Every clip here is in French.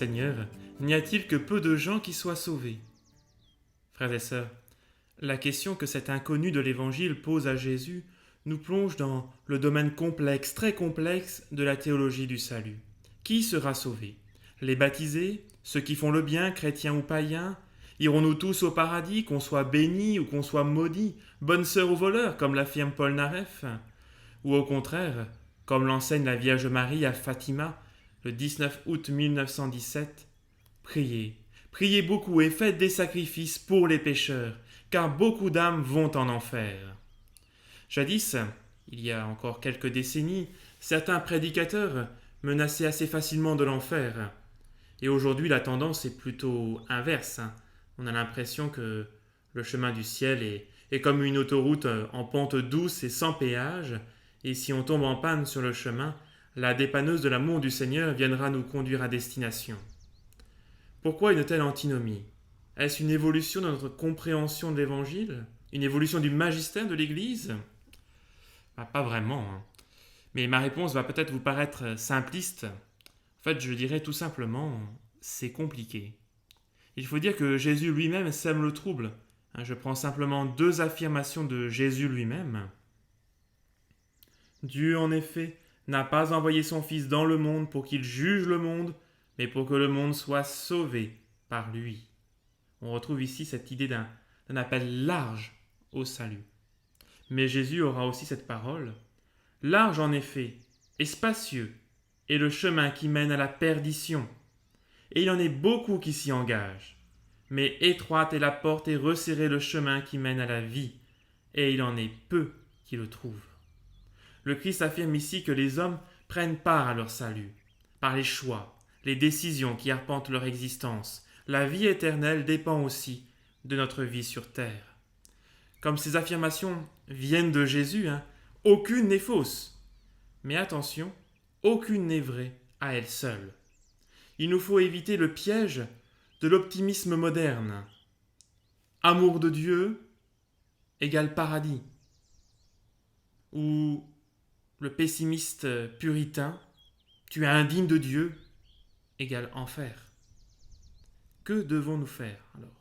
Seigneur, n'y a-t-il que peu de gens qui soient sauvés? Frères et sœurs, la question que cet inconnu de l'Évangile pose à Jésus nous plonge dans le domaine complexe, très complexe, de la théologie du salut. Qui sera sauvé? Les baptisés? Ceux qui font le bien, chrétiens ou païens? Irons-nous tous au paradis, qu'on soit bénis ou qu'on soit maudits, bonne sœur ou voleur, comme l'affirme Paul Naref? Ou au contraire, comme l'enseigne la Vierge Marie à Fatima, le 19 août 1917, priez, priez beaucoup et faites des sacrifices pour les pécheurs, car beaucoup d'âmes vont en enfer. Jadis, il y a encore quelques décennies, certains prédicateurs menaçaient assez facilement de l'enfer. Et aujourd'hui, la tendance est plutôt inverse. On a l'impression que le chemin du ciel est comme une autoroute en pente douce et sans péage, et si on tombe en panne sur le chemin, la dépanneuse de l'amour du Seigneur viendra nous conduire à destination. Pourquoi une telle antinomie? Est-ce une évolution de notre compréhension de l'Évangile? Une évolution du magistère de l'Église? Pas vraiment. Mais ma réponse va peut-être vous paraître simpliste. En fait, je dirais tout simplement, c'est compliqué. Il faut dire que Jésus lui-même sème le trouble. Je prends simplement deux affirmations de Jésus lui-même. Dieu, en effet, n'a pas envoyé son Fils dans le monde pour qu'il juge le monde, mais pour que le monde soit sauvé par lui. On retrouve ici cette idée d'un appel large au salut. Mais Jésus aura aussi cette parole. Large en effet, et spacieux, est le chemin qui mène à la perdition, et il y en est beaucoup qui s'y engagent. Mais étroite est la porte et resserré le chemin qui mène à la vie, et il en est peu qui le trouvent. Le Christ affirme ici que les hommes prennent part à leur salut, par les choix, les décisions qui arpentent leur existence. La vie éternelle dépend aussi de notre vie sur terre. Comme ces affirmations viennent de Jésus, aucune n'est fausse. Mais attention, aucune n'est vraie à elle seule. Il nous faut éviter le piège de l'optimisme moderne. Amour de Dieu égale paradis. Ou le pessimiste puritain, tu es indigne de Dieu égale enfer. Que devons-nous faire alors?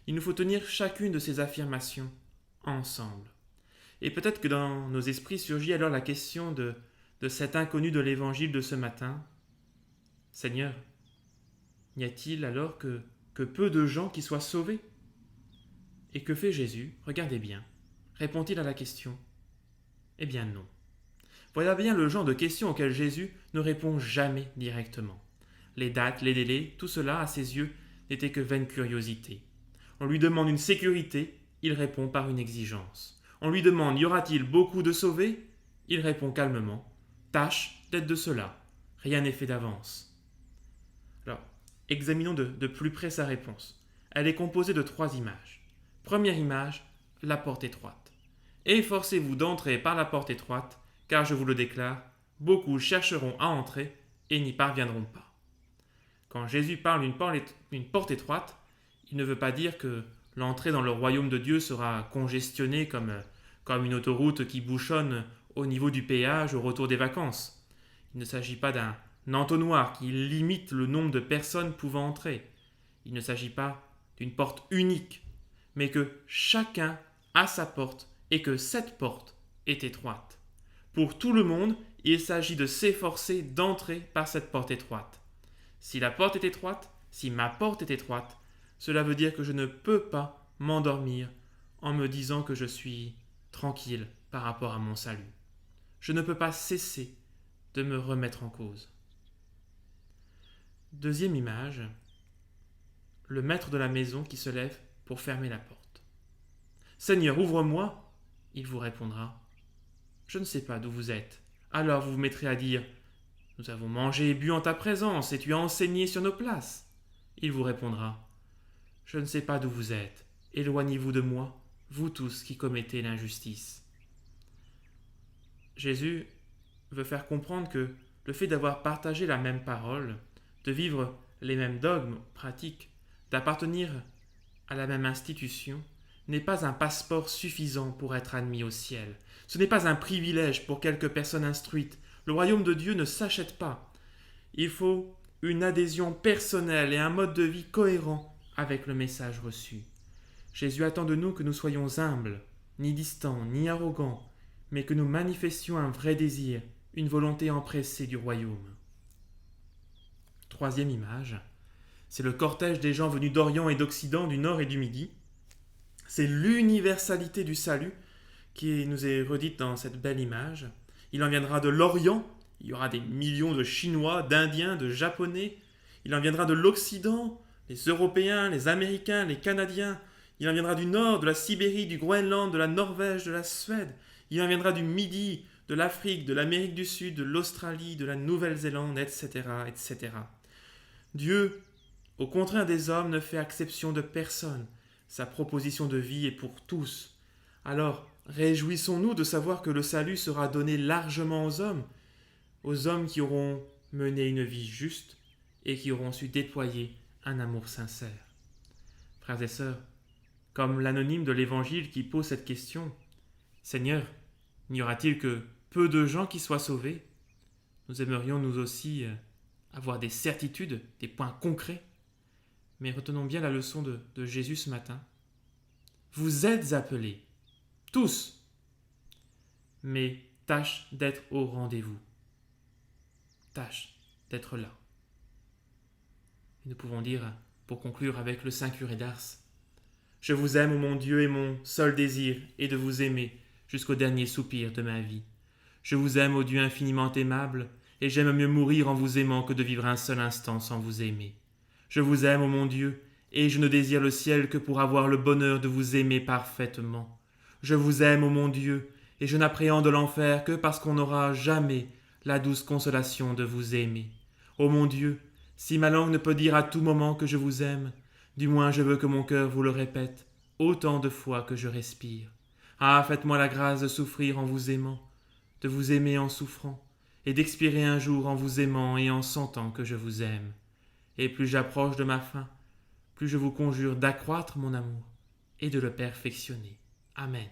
Il nous faut tenir chacune de ces affirmations ensemble. Et peut-être que dans nos esprits surgit alors la question de cet inconnu de l'Évangile de ce matin. Seigneur, n'y a-t-il alors que peu de gens qui soient sauvés? Et que fait Jésus? Regardez bien. Répond-il à la question? Eh bien non. Voilà bien le genre de questions auxquelles Jésus ne répond jamais directement. Les dates, les délais, tout cela, à ses yeux, n'était que vaine curiosité. On lui demande une sécurité, il répond par une exigence. On lui demande y aura-t-il beaucoup de sauvés? Il répond calmement tâche d'être de cela, rien n'est fait d'avance. Alors, examinons de plus près sa réponse. Elle est composée de 3 images. Première image, la porte étroite. Efforcez-vous d'entrer par la porte étroite, car je vous le déclare, beaucoup chercheront à entrer et n'y parviendront pas. Quand Jésus parle d'une porte étroite, il ne veut pas dire que l'entrée dans le royaume de Dieu sera congestionnée comme une autoroute qui bouchonne au niveau du péage au retour des vacances. Il ne s'agit pas d'un entonnoir qui limite le nombre de personnes pouvant entrer. Il ne s'agit pas d'une porte unique, mais que chacun a sa porte et que cette porte est étroite. Pour tout le monde, il s'agit de s'efforcer d'entrer par cette porte étroite. Si la porte est étroite, si ma porte est étroite, cela veut dire que je ne peux pas m'endormir en me disant que je suis tranquille par rapport à mon salut. Je ne peux pas cesser de me remettre en cause. Deuxième image, le maître de la maison qui se lève pour fermer la porte. Seigneur, ouvre-moi. Il vous répondra, je ne sais pas d'où vous êtes. Alors vous vous mettrez à dire, nous avons mangé et bu en ta présence et tu as enseigné sur nos places. Il vous répondra, je ne sais pas d'où vous êtes. Éloignez-vous de moi, vous tous qui commettez l'injustice. Jésus veut faire comprendre que le fait d'avoir partagé la même parole, de vivre les mêmes dogmes pratiques, d'appartenir à la même institution, n'est pas un passeport suffisant pour être admis au ciel. Ce n'est pas un privilège pour quelques personnes instruites. Le royaume de Dieu ne s'achète pas. Il faut une adhésion personnelle et un mode de vie cohérent avec le message reçu. Jésus attend de nous que nous soyons humbles, ni distants, ni arrogants, mais que nous manifestions un vrai désir, une volonté empressée du royaume. Troisième image, c'est le cortège des gens venus d'Orient et d'Occident, du Nord et du Midi. C'est l'universalité du salut qui nous est redite dans cette belle image. Il en viendra de l'Orient, il y aura des millions de Chinois, d'Indiens, de Japonais. Il en viendra de l'Occident, les Européens, les Américains, les Canadiens. Il en viendra du Nord, de la Sibérie, du Groenland, de la Norvège, de la Suède. Il en viendra du Midi, de l'Afrique, de l'Amérique du Sud, de l'Australie, de la Nouvelle-Zélande, etc., etc. Dieu, au contraire des hommes, ne fait exception de personne. Sa proposition de vie est pour tous. Alors, réjouissons-nous de savoir que le salut sera donné largement aux hommes qui auront mené une vie juste et qui auront su déployer un amour sincère. Frères et sœurs, comme l'anonyme de l'Évangile qui pose cette question, « Seigneur, n'y aura-t-il que peu de gens qui soient sauvés ?» Nous aimerions nous aussi avoir des certitudes, des points concrets. Mais retenons bien la leçon de Jésus ce matin. Vous êtes appelés, tous, mais tâche d'être au rendez-vous. Tâche d'être là. Et nous pouvons dire, pour conclure avec le Saint curé d'Ars, « Je vous aime, ô mon Dieu, et mon seul désir est de vous aimer jusqu'au dernier soupir de ma vie. Je vous aime, ô Dieu infiniment aimable, et j'aime mieux mourir en vous aimant que de vivre un seul instant sans vous aimer. Je vous aime, ô mon Dieu, et je ne désire le ciel que pour avoir le bonheur de vous aimer parfaitement. Je vous aime, ô mon Dieu, et je n'appréhende l'enfer que parce qu'on n'aura jamais la douce consolation de vous aimer. Ô mon Dieu, si ma langue ne peut dire à tout moment que je vous aime, du moins je veux que mon cœur vous le répète autant de fois que je respire. Ah, faites-moi la grâce de souffrir en vous aimant, de vous aimer en souffrant, et d'expirer un jour en vous aimant et en sentant que je vous aime. Et plus j'approche de ma fin, plus je vous conjure d'accroître mon amour et de le perfectionner. Amen.